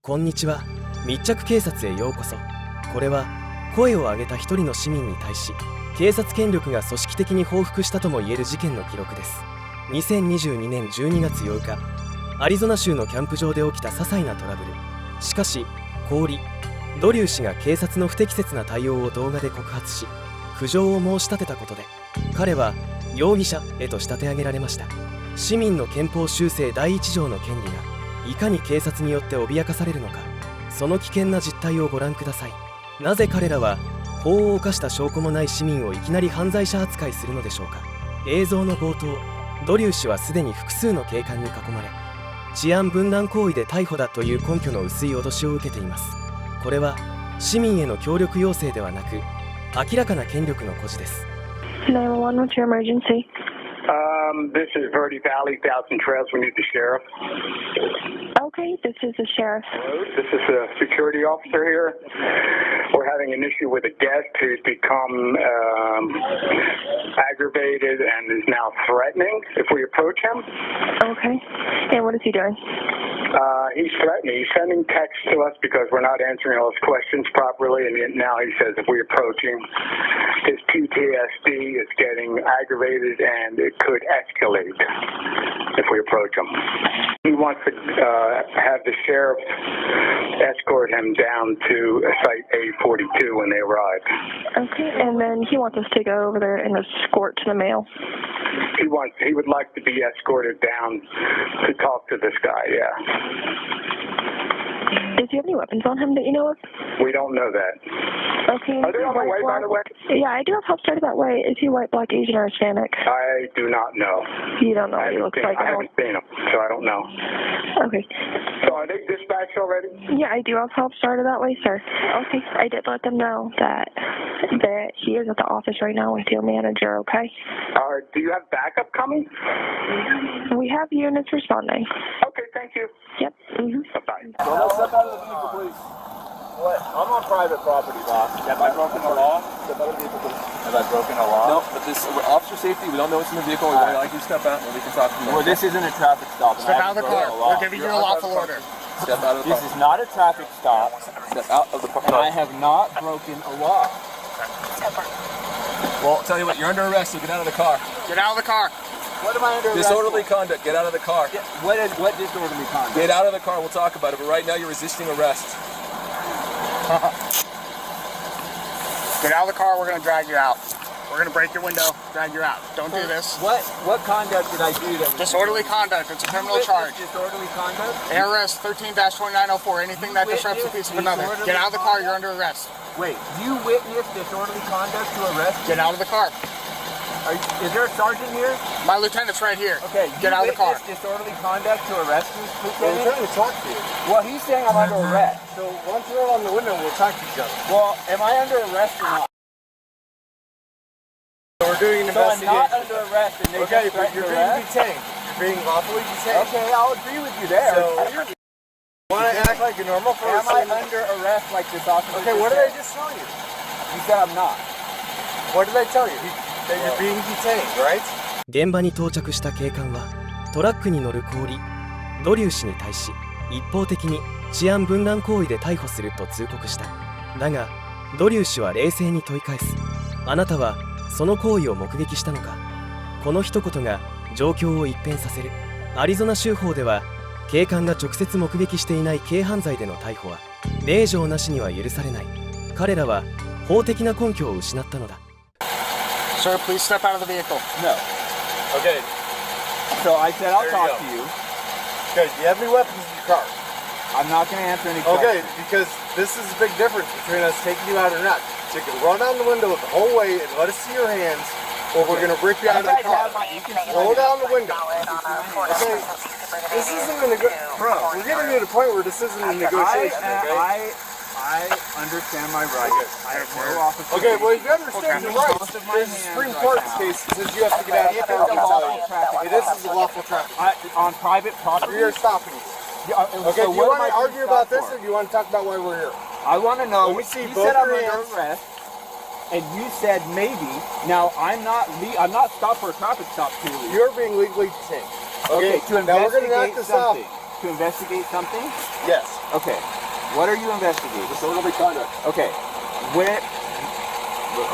こんにちは。密着警察へようこそ。これは声を上げた一人の市民に対し警察権力が組織的に報復したともいえる事件の記録です。2022年12月8日、アリゾナ州のキャンプ場で起きた些細なトラブル。しかしコーリ・ドリュー氏が警察の不適切な対応を動画で告発し苦情を申し立てたことで、彼は容疑者へと仕立て上げられました。市民の憲法修正第1条の権利がいかに警察によって脅かされるのか、その危険な実態をご覧ください。なぜ彼らは法を犯した証拠もない市民をいきなり犯罪者扱いするのでしょうか。映像の冒頭、ドリュー氏はすでに複数の警官に囲まれ、治安分断行為で逮捕だという根拠の薄い脅しを受けています。これは市民への協力要請ではなく、明らかな権力の誇示です。911, what's your emergency? This is Verde Valley, Thousand Trails. We need the sheriff. Okay, this is the sheriff. This is a security officer here. We're having an issue with a guest who's become aggravated and is now threatening if we approach him. Okay, and what is he doing? He's threatening. He's sending texts to us because we're not answering all his questions properly, and now he says if we approach him, his PTSD is getting aggravated and it could escalate if we approach him. He wants to have the sheriff escort him down to site A42 when they arrive. Okay, and then he wants us to go over there and escort to the mail. He would like to be escorted down to talk to this guy, yeah. Does he have any weapons on him that you know of? We don't know that. Okay. Are they on the way, by the way? Yeah, I do have help started that way. Is he white, black, Asian, or Hispanic? I do not know. You don't know what he looks like? I haven't seen him, so I don't know. Okay. So are they dispatched already? Yeah, I do have help started that way, sir. Okay, I did let them know that he is at the office right now with your manager, okay? Do you have backup coming? We have units responding. Okay, thank you. Yep. Bye-bye. Don't step out of the vehicle, please. What? I'm on private property, boss. Have I broken the law? Step out of the vehicle, please. Have I broken the law? No, but this officer safety, we don't know what's in the vehicle. We'd like you to step out and we can talk to you. Well, this isn't a traffic stop. Step out of the car. We're giving you a lawful order. Step out of the car. This is not a traffic stop. Step out of the car. And I have not broken a law. Well, I'll tell you what, you're under arrest, so get out of the car. Get out of the car. What am I under arrest Disorderly for? conduct, get out of the car. Yeah, what disorderly conduct? Get out of the car, we'll talk about it, but right now you're resisting arrest. Get out of the car. We're going to drag you out. We're going to break your window, drag you out. Don't do this. What conduct did I do that was... Disorderly conduct. It's a criminal charge. Disorderly conduct? ARS 13-2904. Anything that disrupts the peace of another. Get out of the car. You're under arrest. Wait, you witnessed disorderly conduct to arrest? Get out of the car. Is there a sergeant here? My lieutenant's right here. Okay, Get out of the car. Disorderly conduct to arrest me, We're Lieutenant? trying to talk to you. Well, he's saying I'm under arrest. So once we're on the window, we'll talk to each other. Well, am I under arrest or not? So we're doing an So I'm investigation. not under arrest and they Okay, just but threatened you're to being arrest? detained. You're being lawfully detained. Okay, I'll agree with you there. So, want to act like you're normal for a Am I second? under arrest like this officer? Okay, what did I just tell you? You said I'm not. What did I tell you? That you're being detained, right? 現場に到着した警官はトラックに乗るコーリ・ドリュー氏に対し一方的に治安分断行為で逮捕すると通告した。だがドリュー氏は冷静に問い返す。あなたはその行為を目撃したのか。この一言が状況を一変させる。アリゾナ州法では警官が直接目撃していない軽犯罪での逮捕は令状なしには許されない。彼らは法的な根拠を失ったのだ。Sir, please step out of the vehicle. No. Okay. So I said I'll There you talk go. to you. Okay, do you have any weapons in your car? I'm not going to answer any Okay, questions. because this is a big difference between us taking you out or not. So you can run down the window the whole way and let us see your hands, or we're going to rip you out of the car. Roll down the window. Okay, this isn't a bro, we're getting to the point where this isn't a negotiation, okay? I understand my rights. I have no officer. Okay, well, if you understand your rights, Both of my there's a hands Supreme right Court now. case that says you have to get out of the car. It's a lawful traffic It is a lawful traffic. On private property? We are stopping you. Yeah, Okay, so do you what want am to I argue being about stopped this, for? or do you want to talk about why we're here? I want to know. Let me see you both said I'm your under hands. arrest, and you said maybe. Now I'm not stopped for a traffic stop. Clearly. You're being legally detained. Okay, to now we're going to knock investigate this out. something. to investigate something? Yes. Okay. What are you investigating? Disorderly conduct. Okay. Where?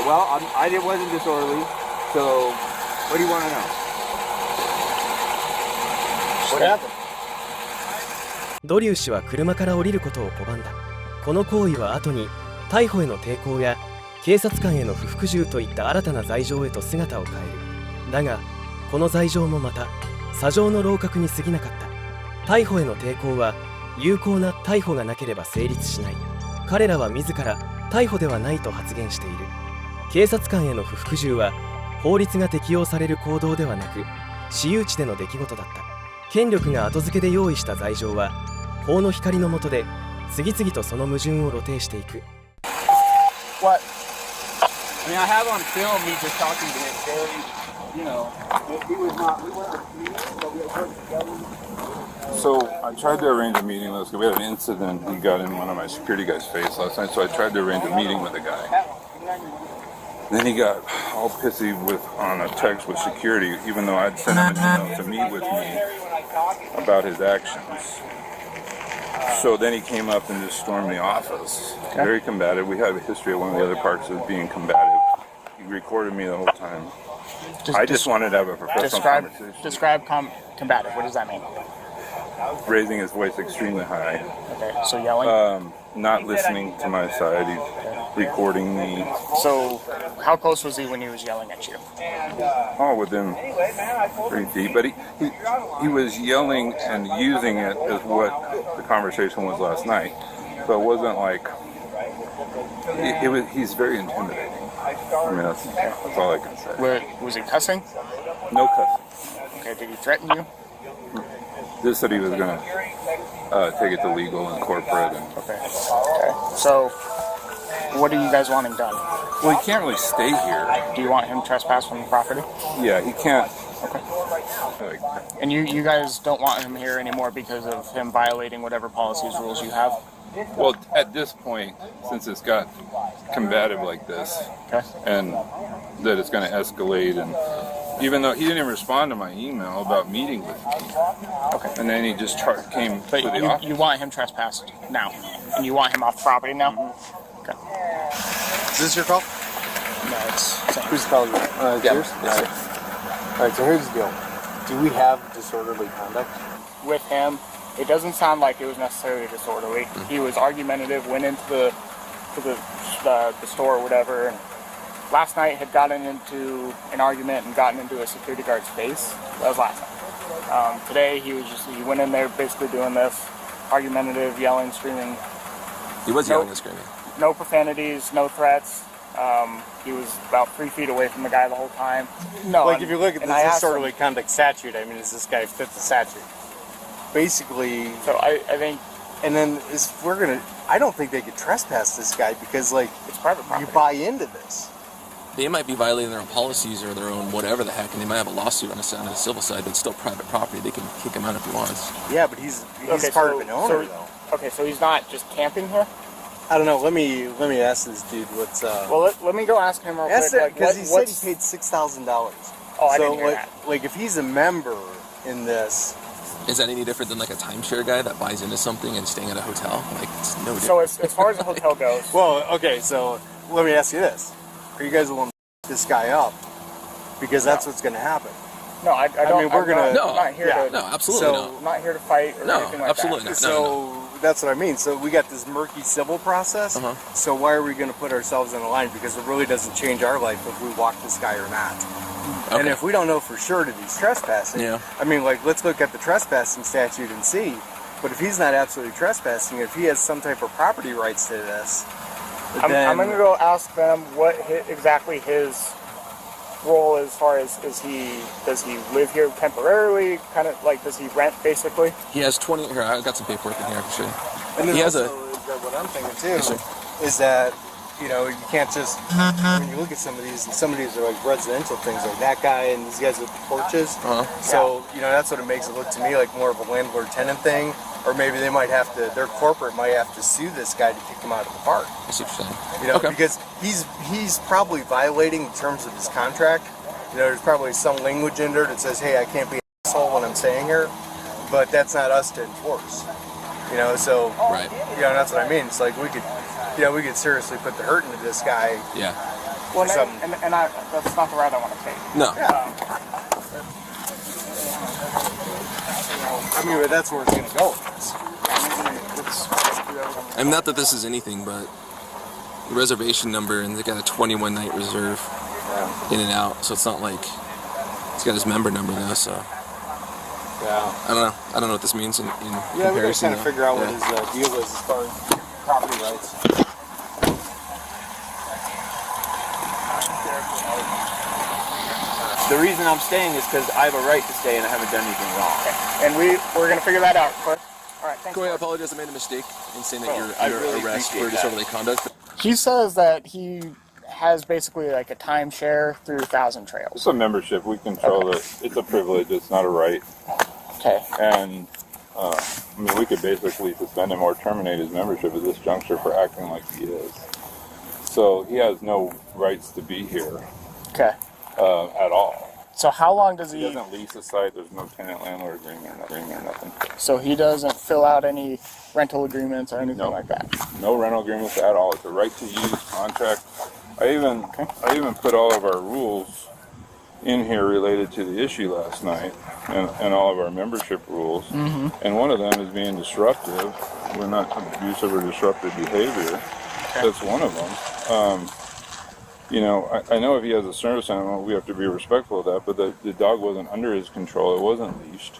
Well, I wasn't disorderly. So, what do you want to know? What happened? ドリュー氏は車から降りることを拒んだ。この行為は後に逮捕への抵抗や警察官への不服従といった新たな罪状へと姿を変える。だがこの罪状もまた砂上の楼閣に過ぎなかった。逮捕への抵抗は有効な逮捕がなければ成立しない。彼らは自ら逮捕ではないと発言している。警察官への不服従は法律が適用される行動ではなく私有地での出来事だった。権力が後付けで用意した罪状は法の光の下で次々とその矛盾を露呈していく。 What? I mean, I have on film me just talking to him very, you know, he was not, we weren't meeting, but we were together. So I tried to arrange a meeting with this guy. We had an incident. He got in one of my security guys' face last night, so I tried to arrange a meeting with the guy. Then he got all pissy on a text with security, even though I'd sent him an email to meet with me about his actions. So then he came up and just stormed the office. Very combative. We have a history at one of the other parks of being combative. He recorded me the whole time. I just wanted to have a professional conversation. Describe combative. What does that mean? Raising his voice extremely high. Okay, so yelling? Not listening to my side. He's recording me. So how close was he when he was yelling at you? Oh, within 3 feet. But he was yelling and using it as what the conversation was last night. So it wasn't like... He's very intimidating. I mean, that's all I can say. Was he cussing? No cussing. Okay, did he threaten you? Just said he was going to take it to legal and corporate. And, Okay. So, what are you guys wanting done? well, he can't really stay here. Do you want him trespass from the property? Yeah, he can't. Okay. Like, And you guys don't want him here anymore because of him violating whatever policies, rules you have? well, at this point, since it's got combative like this, Okay. and that it's going to escalate, and even though he didn't even respond to my email about meeting with me, Okay. and then he just came But to the office. you want him trespassed now? And you want him off the property now? Okay. Is this your call? No, it's Who's calling you? It's yours? Yes, All right, so here's the deal. Do we have disorderly conduct? with him. It doesn't sound like it was necessarily disorderly. He was argumentative, went into the store or whatever, and last night had gotten into an argument and gotten into a security guard's face. That was last night. Today he went in there basically doing this, argumentative, yelling, screaming. He was yelling and screaming. No profanities, no threats. He was about 3 feet away from the guy the whole time. No, Like, if you look at and the I asked him- disorderly conduct statute, I mean, does this guy fit the statute? Basically, So I think and then I don't think they could trespass this guy because, like, it's private you property. buy into this. They might be violating their own policies or their own whatever the heck, and they might have a lawsuit on the civil side, but it's still private property. They can kick him out if he wants. Yeah, but he's Okay, part so- of an owner, so- though. Okay, so he's not just camping here? I don't know. Let me ask this dude what's Well, let me go ask him real Ask quick. it, because he said what's- he paid $6,000. Oh, I so didn't hear like, that. like if he's a member in this, Is that any different than like a timeshare guy that buys into something and staying at a hotel? Like, it's no different. So as far as the hotel goes, well, okay. So let me ask you this: are you guys willing to this guy up? Because that's what's going to happen. no, I don't. mean, we're gonna- No, I'm not here yeah. to. No, absolutely So- not. I'm not here to fight or No, anything like absolutely that. not. So that's what I mean. So we got this murky civil process. Uh-huh. So why are we going to put ourselves in a line? Because it really doesn't change our life if we walk this guy or not. And Okay. if we don't know for sure that he's trespassing, Yeah. I mean, like, let's look at the trespassing statute and see. But if he's not absolutely trespassing, if he has some type of property rights to this, I'm then going to go ask them what exactly his role as far as does he live here temporarily? Kind of like does he rent basically? He has 20. Here, I got some paperwork in here. I can show you. And then He has also, what I'm thinking too Yes, sir. is that, you know, you can't just, when you look at some of these are like residential things, like that guy and these guys with the porches. Uh-huh. So, you know, that's what it makes it look to me like more of a landlord-tenant thing. Or maybe they might have to, their corporate might have to sue this guy to kick him out of the park. I see what you're saying. You know, Okay. because he's probably violating the terms of his contract. You know, there's probably some language in there that says, hey, I can't be an asshole when I'm staying here. but that's not us to enforce. You know, so Right. you know that's what I mean. It's like we could seriously put the hurt into this guy. Yeah. Well, Some- and that's not the route I want to take. No. I mean, but that's where it's gonna go. I mean, not that this is anything, but the reservation number, and they got a 21 night reserve in and out, so it's not like he's got his member number though. So Yeah. I don't know. I don't know what this means in Yeah, we gotta comparison. kind of though. figure out what Yeah. his deal is as far as property rights. The reason I'm staying is because I have a right to stay and I haven't done anything wrong. And we're going to figure that out, Cliff. All right, thanks. Corey, I apologize. I made a mistake in saying that I you're really arrest appreciate for disorderly conduct. He says that he has basically like a timeshare through Thousand Trails. It's a membership. We control it. It's a privilege. It's not a right. Okay. And I mean, we could basically suspend him or terminate his membership at this juncture for acting like he is. So he has no rights to be here Okay. at all. So how long does He he? doesn't lease a site. There's no tenant-landlord agreement or nothing. So he doesn't fill out any rental agreements or anything No. like that. No rental agreements at all. It's a right to use contract. I even put all of our rules in here related to the issue last night, and all of our membership rules. Mm-hmm. And one of them is being disruptive. We're not abusive or disruptive behavior. That's one of them. You know, I know if he has a service animal, we have to be respectful of that, but the dog wasn't under his control. It wasn't leashed.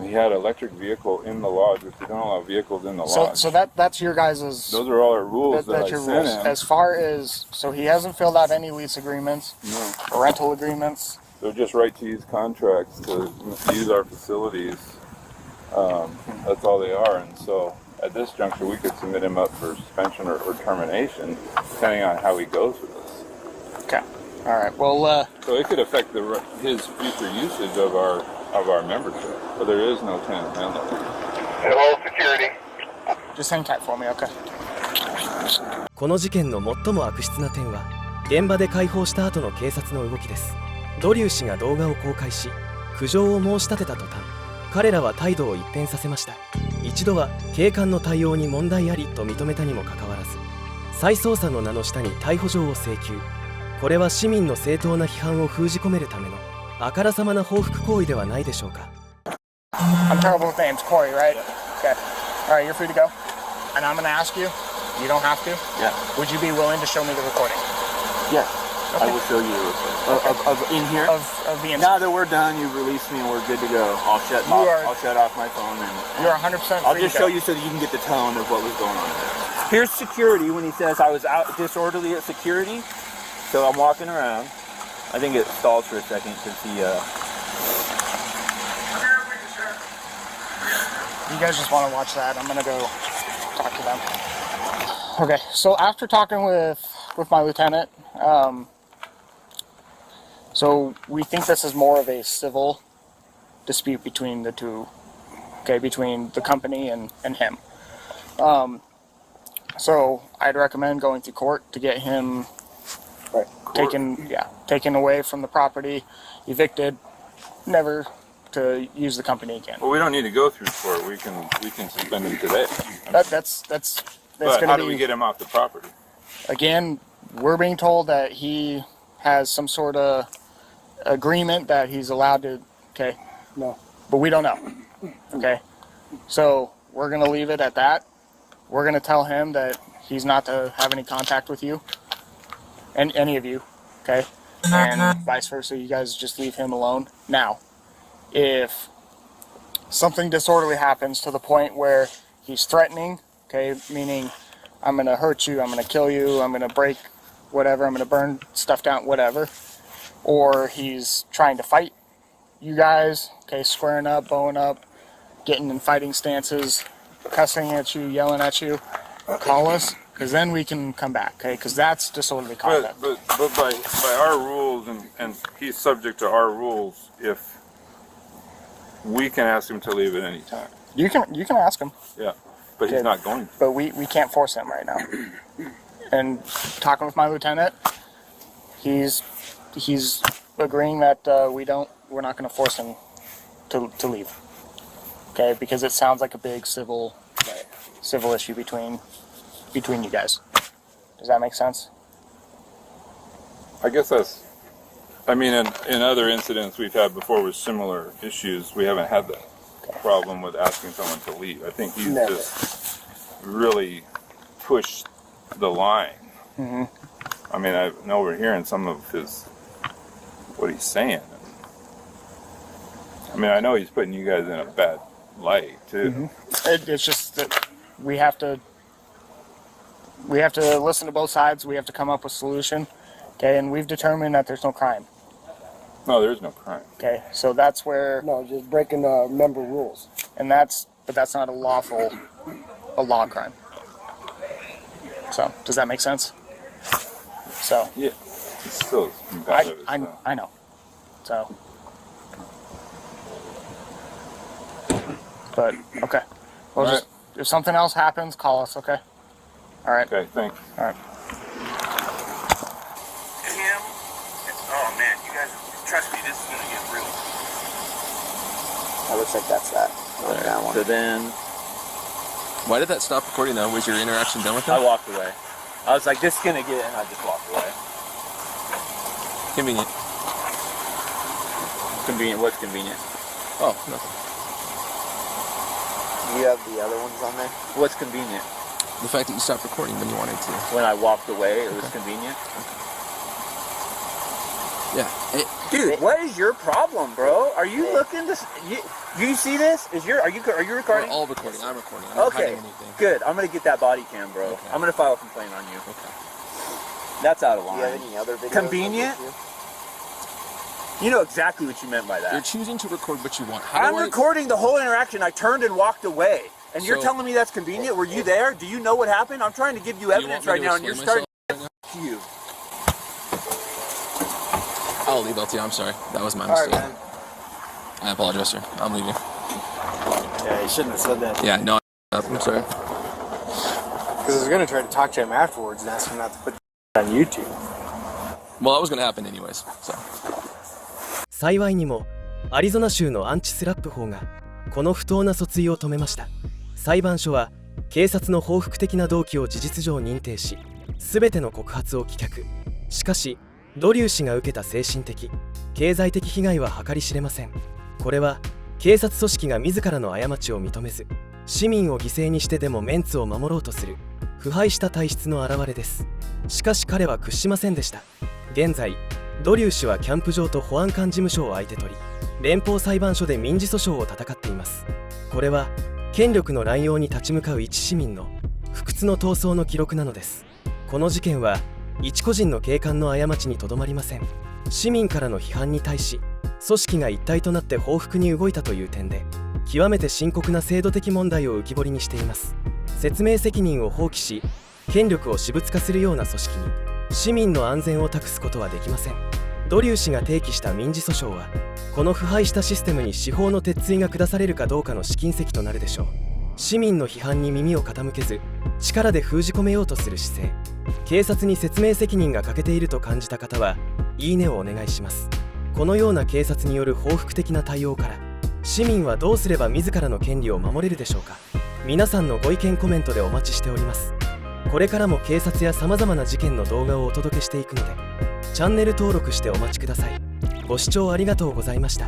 He had an electric vehicle in the lodge, which they don't allow vehicles in the lodge. So that's your guys'. Those are all our rules that I that's your sent rules. him. As far as so he hasn't filled out any lease agreements No. or rental agreements. They're just right to use contracts to use our facilities. That's all they are. And so at this juncture, we could submit him up for suspension or termination, depending on how he goes with this. Okay. All right. Well, So it could affect his future usage of our membership. But there is no tenant landlord. Hello, security. just hang tight for me, okay? この事件の最も悪質な点は現場で解放した後の警察の動きです。ドリュー氏が動画を公開し苦情を申し立てた途端、彼らは態度を一変させました。一度は警官の対応に問題ありと認めたにもかかわらず、再捜査の名の下に逮捕状を請求。これは市民の正当な批判を封じ込めるためのあからさまな報復行為ではないでしょうか。 I'm terrible with names, Corey, right? Okay. All right, you're free to go. And I'm going to ask you. You don't have to. Yeah. Would you be willing to show me the recording Yeah. I Okay. will show you of in here. of the incident? Now that we're done, you release me and we're good to go. I'll shut off my phone and You're 100% I'll free just to show go. you so that you can get the tone of what was going on there. Here's security when he says I was out disorderly at security. So I'm walking around. I think it stalls for a second because he. You guys just want to watch that. I'm going to go talk to them. Okay, so after talking with my lieutenant, so we think this is more of a civil dispute between the two, okay, between the company and him. So I'd recommend going to court to get him taken away from the property, evicted, never to use the company again. Well, we don't need to go through court. We can suspend him today. That's But going how to do be. we get him off the property? Again, we're being told that he has some sort of agreement that he's allowed to. Okay. No. But we don't know. Okay. So we're gonna leave it at that. We're gonna tell him that he's not to have any contact with you and any of you. Okay. And vice versa. You guys just leave him alone. Now, if something disorderly happens to the point where he's threatening, okay, meaning I'm going to hurt you, I'm going to kill you, I'm going to break whatever, I'm going to burn stuff down, whatever, or he's trying to fight you guys, okay, squaring up, bowing up, getting in fighting stances, cussing at you, yelling at you, call us, because then we can come back, okay, because that's disorderly conduct. But by our rules, and he's subject to our rules, if we can ask him to leave at any time. You can ask him. Yeah, but he's not going to. But we can't force him right now. And talking with my lieutenant, he's agreeing that we're not going to force him to leave. Okay, because it sounds like a big civil issue between you guys. Does that make sense? I guess that's. I mean, in other incidents we've had before with similar issues, we haven't had that problem with asking someone to leave. I think he's just really pushed the line. Mm-hmm. I mean, I know we're hearing some of what he's saying. I mean, I know he's putting you guys in a bad light too. Mm-hmm. It's just that we have to listen to both sides. We have to come up with a solution. Okay, and we've determined that there's no crime. No, there's no crime. Okay, so that's where No, just breaking member rules. and that's not a law crime. So does that make sense? So Yeah, it's still competitive. I know. So, but okay. Well, All just if something else happens, call us. Okay. All right. Okay, thanks. All right. Kim, oh man, you guys, trust me, this is gonna get real. That looks like that's that. That one. So then Why did that stop recording though? Was your interaction done with I him? walked away. I was like, this is gonna get, and I just walked away. Convenient. Convenient. What's convenient? Oh, nothing. You have the other ones on there? What's convenient? The fact that you stopped recording when you wanted to. When I walked away, it was convenient. Yeah. Dude, what is your problem, bro? Are you looking to? You see this? Are you We're recording? all recording. I'm recording. I'm not Okay, hiding anything. good. I'm gonna get that body cam, bro. Okay. I'm gonna file a complaint on you. Okay. That's out of Do you have line. any other videos? Convenient? You know exactly what you meant by You're that. choosing to record what you want. How I'm do I- recording the whole interaction. I turned and walked away. And you're So- telling me that's convenient? Were you there? Do you know what happened? I'm trying to give you Do you evidence want me right to now, and you're explain starting myself to you. I'll leave LT. I'm sorry. That was my All right, mistake. man. I apologize, sir. I'm leaving. Yeah, you shouldn't have said that. Yeah, no. I'm sorry. Because I was going to try to talk to him afterwards and ask him not to put on YouTube. Well, that was going to happen anyways. So. 幸いにもアリゾナ州のアンチスラップ法がこの不当な訴追を止めました。裁判所は警察の報復的な動機を事実上認定し、全ての告発を棄却。しかしドリュー氏が受けた精神的経済的被害は計り知れません。これは警察組織が自らの過ちを認めず、市民を犠牲にしてでもメンツを守ろうとする腐敗した体質の表れです。しかし彼は屈しませんでした。現在ドリュー氏はキャンプ場と保安官事務所を相手取り、連邦裁判所で民事訴訟を戦っています。これは権力の乱用に立ち向かう一市民の不屈の闘争の記録なのです。この事件は一個人の警官の過ちにとどまりません。市民からの批判に対し、組織が一体となって報復に動いたという点で、極めて深刻な制度的問題を浮き彫りにしています。説明責任を放棄し、権力を私物化するような組織に市民の安全を託すことはできません。ドリュー氏が提起した民事訴訟は、この腐敗したシステムに司法の鉄槌が下されるかどうかの試金石となるでしょう。市民の批判に耳を傾けず、力で封じ込めようとする姿勢、警察に説明責任が欠けていると感じた方は、いいねをお願いします。このような警察による報復的な対応から、市民はどうすれば自らの権利を守れるでしょうか。皆さんのご意見コメントでお待ちしております。これからも警察やさまざまな事件の動画をお届けしていくので、チャンネル登録してお待ちください。ご視聴ありがとうございました。